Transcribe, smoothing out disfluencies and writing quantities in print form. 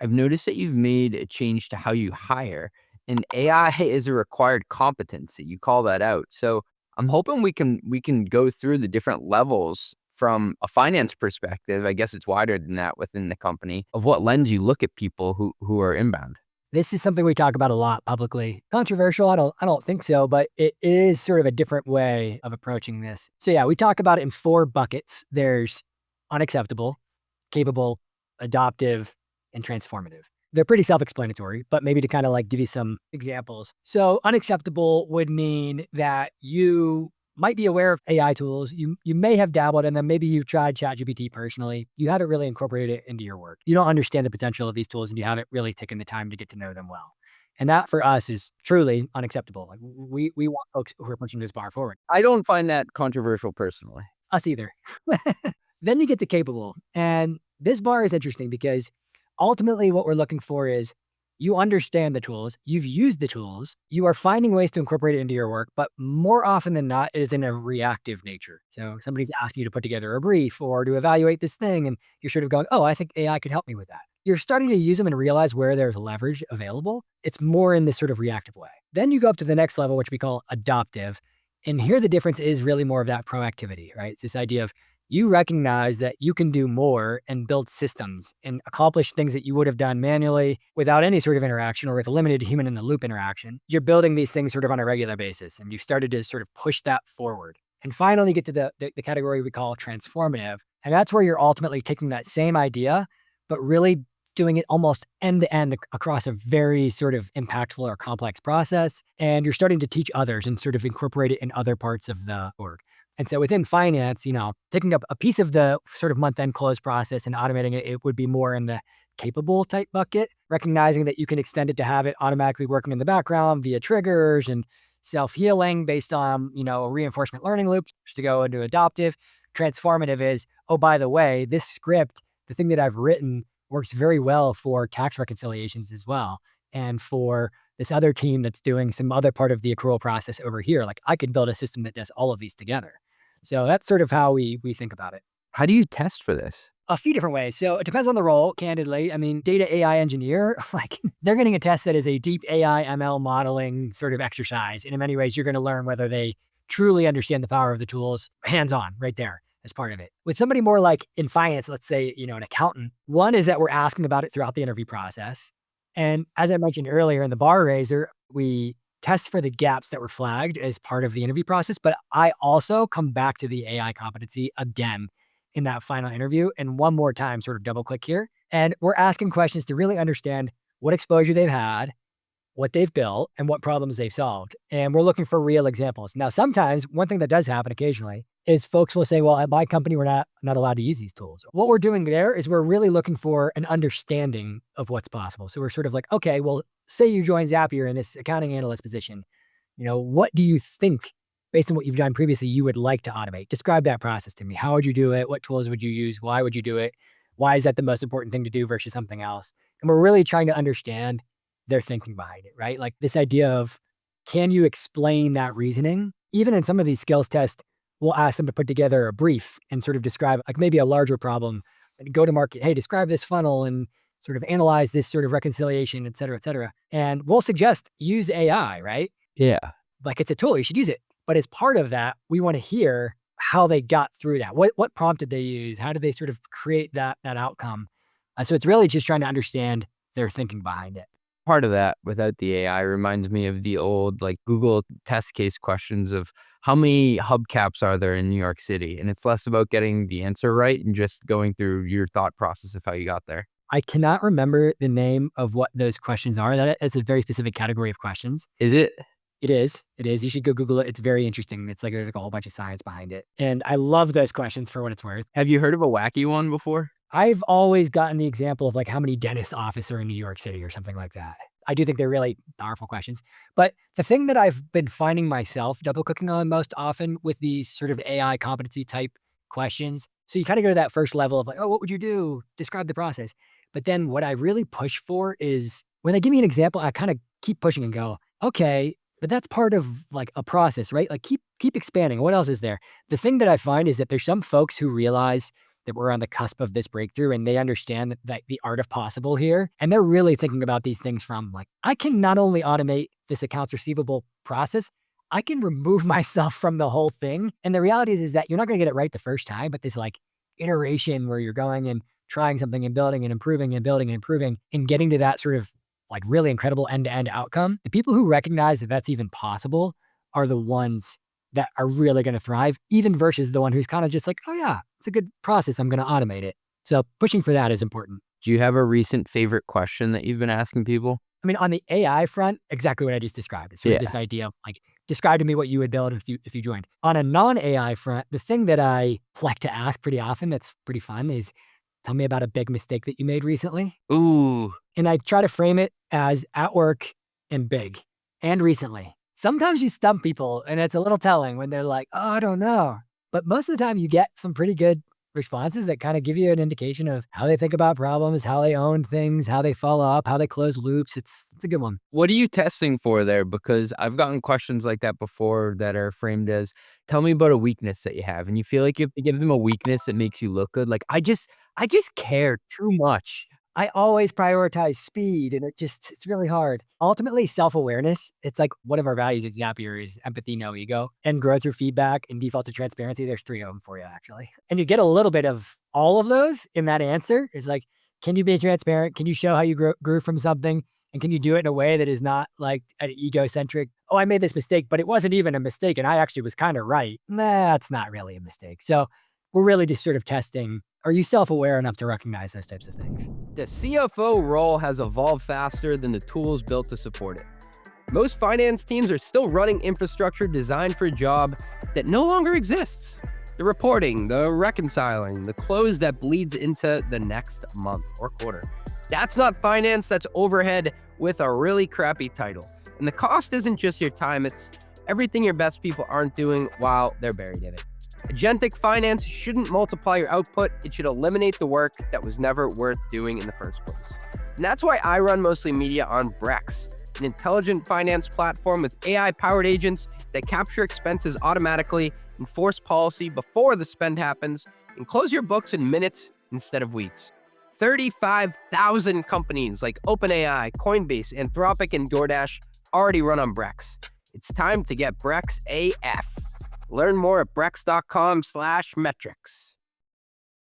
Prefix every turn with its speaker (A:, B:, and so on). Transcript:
A: I've noticed that you've made a change to how you hire, and AI is a required competency. You call that out. So I'm hoping we can go through the different levels from a finance perspective. I guess it's wider than that within the company of what lens you look at people who are inbound.
B: This is something we talk about a lot publicly. Controversial? I don't think so, but it is sort of a different way of approaching this. So yeah, we talk about it in 4 buckets. There's unacceptable, capable, adoptive, and transformative. They're pretty self-explanatory, but maybe to kind of like give you some examples. So unacceptable would mean that you might be aware of AI tools. You may have dabbled in them. Maybe you've tried ChatGPT personally. You haven't really incorporated it into your work. You don't understand the potential of these tools and you haven't really taken the time to get to know them well. And that for us is truly unacceptable. Like we want folks who are pushing this bar forward.
A: I don't find that controversial personally.
B: Us either. Then you get to capable. And this bar is interesting because ultimately what we're looking for is you understand the tools, you've used the tools, you are finding ways to incorporate it into your work, but more often than not, it is in a reactive nature. So somebody's asking you to put together a brief or to evaluate this thing, and you're sort of going, oh, I think AI could help me with that. You're starting to use them and realize where there's leverage available. It's more in this sort of reactive way. Then you go up to the next level, which we call adoptive. And here the difference is really more of that proactivity, right? It's this idea of you recognize that you can do more and build systems and accomplish things that you would have done manually without any sort of interaction or with limited human in the loop interaction. You're building these things sort of on a regular basis, and you've started to sort of push that forward. And finally, you get to the category we call transformative. And that's where you're ultimately taking that same idea, but really doing it almost end to end across a very sort of impactful or complex process. And you're starting to teach others and sort of incorporate it in other parts of the org. And so within finance, taking up a piece of the sort of month-end close process and automating it, it would be more in the capable type bucket, recognizing that you can extend it to have it automatically working in the background via triggers and self-healing based on, a reinforcement learning loop. Just to go into adoptive. Transformative is, oh, by the way, this script, the thing that I've written works very well for tax reconciliations as well. And for this other team that's doing some other part of the accrual process over here, like I could build a system that does all of these together. So that's sort of how we think about it.
A: How do you test for this?
B: A few different ways. So it depends on the role, candidly. I mean, data AI engineer, like they're getting a test that is a deep AI ML modeling sort of exercise. And in many ways, you're going to learn whether they truly understand the power of the tools hands-on right there as part of it. With somebody more like in finance, let's say, an accountant, one is that we're asking about it throughout the interview process. And as I mentioned earlier in the bar raiser, we test for the gaps that were flagged as part of the interview process, but I also come back to the AI competency again in that final interview. And one more time, sort of double click here. And we're asking questions to really understand what exposure they've had, what they've built, and what problems they've solved. And we're looking for real examples. Now, sometimes one thing that does happen occasionally is folks will say, well, at my company, we're not allowed to use these tools. What we're doing there is we're really looking for an understanding of what's possible. So we're sort of like, okay, well, say you join Zapier in this accounting analyst position. What do you think, based on what you've done previously, you would like to automate? Describe that process to me. How would you do it? What tools would you use? Why would you do it? Why is that the most important thing to do versus something else? And we're really trying to understand their thinking behind it, right? Like this idea of, can you explain that reasoning? Even in some of these skills tests, we'll ask them to put together a brief and sort of describe like maybe a larger problem and go to market. Hey, describe this funnel and sort of analyze this sort of reconciliation, et cetera, et cetera. And we'll suggest use AI, right?
A: Yeah.
B: Like it's a tool, you should use it. But as part of that, we want to hear how they got through that. What prompt did they use? How did they sort of create that outcome? So it's really just trying to understand their thinking behind it.
A: Part of that without the AI reminds me of the old like Google test case questions of how many hubcaps are there in New York City? And it's less about getting the answer right and just going through your thought process of how you got there.
B: I cannot remember the name of what those questions are. That is a very specific category of questions.
A: Is it?
B: It is. It is. You should go Google it. It's very interesting. It's like there's like a whole bunch of science behind it. And I love those questions for what it's worth.
A: Have you heard of a wacky one before?
B: I've always gotten the example of like how many dentist offices are in New York City or something like that. I do think they're really powerful questions. But the thing that I've been finding myself double clicking on most often with these sort of AI competency type questions. So you kind of go to that first level of like, oh, what would you do? Describe the process. But then what I really push for is when they give me an example, I kind of keep pushing and go, okay, but that's part of like a process, right? Like keep expanding. What else is there? The thing that I find is that there's some folks who realize that we're on the cusp of this breakthrough and they understand that the art of possible here. And they're really thinking about these things from like, I can not only automate this accounts receivable process, I can remove myself from the whole thing. And the reality is that you're not going to get it right the first time, but this like iteration where you're going and trying something and building and improving and building and improving and getting to that sort of like really incredible end-to-end outcome. The people who recognize that that's even possible are the ones that are really going to thrive, even versus the one who's kind of just like, oh yeah, it's a good process. I'm going to automate it. So pushing for that is important.
A: Do you have a recent favorite question that you've been asking people?
B: I mean, on the AI front, exactly what I just described. It's sort of this idea of like, describe to me what you would build if you joined. On a non-AI front, the thing that I like to ask pretty often that's pretty fun is, tell me about a big mistake that you made recently.
A: Ooh.
B: And I try to frame it as at work and big and recently. Sometimes you stump people and it's a little telling when they're like, oh, I don't know. But most of the time you get some pretty good responses that kind of give you an indication of how they think about problems, how they own things, how they follow up, how they close loops. It's a good one.
A: What are you testing for there? Because I've gotten questions like that before that are framed as, tell me about a weakness that you have. And you feel like you have to give them a weakness that makes you look good. Like, I just care too much.
B: I always prioritize speed and it's really hard. Ultimately, self-awareness, it's like one of our values at Zapier is empathy, no ego, and grow through feedback and default to transparency. There's 3 of them for you, actually. And you get a little bit of all of those in that answer. It's like, can you be transparent? Can you show how you grew from something? And can you do it in a way that is not like an egocentric, oh, I made this mistake, but it wasn't even a mistake and I actually was kind of right. That's not really a mistake. So we're really just sort of testing, are you self-aware enough to recognize those types of things?
A: The CFO role has evolved faster than the tools built to support it. Most finance teams are still running infrastructure designed for a job that no longer exists. The reporting, the reconciling, the close that bleeds into the next month or quarter. That's not finance, that's overhead with a really crappy title. And the cost isn't just your time, it's everything your best people aren't doing while they're buried in it. Agentic finance shouldn't multiply your output, it should eliminate the work that was never worth doing in the first place. And that's why I run mostly media on Brex, an intelligent finance platform with AI-powered agents that capture expenses automatically, enforce policy before the spend happens, and close your books in minutes instead of weeks. 35,000 companies like OpenAI, Coinbase, Anthropic, and DoorDash already run on Brex. It's time to get Brex AF. Learn more at brex.com/metrics.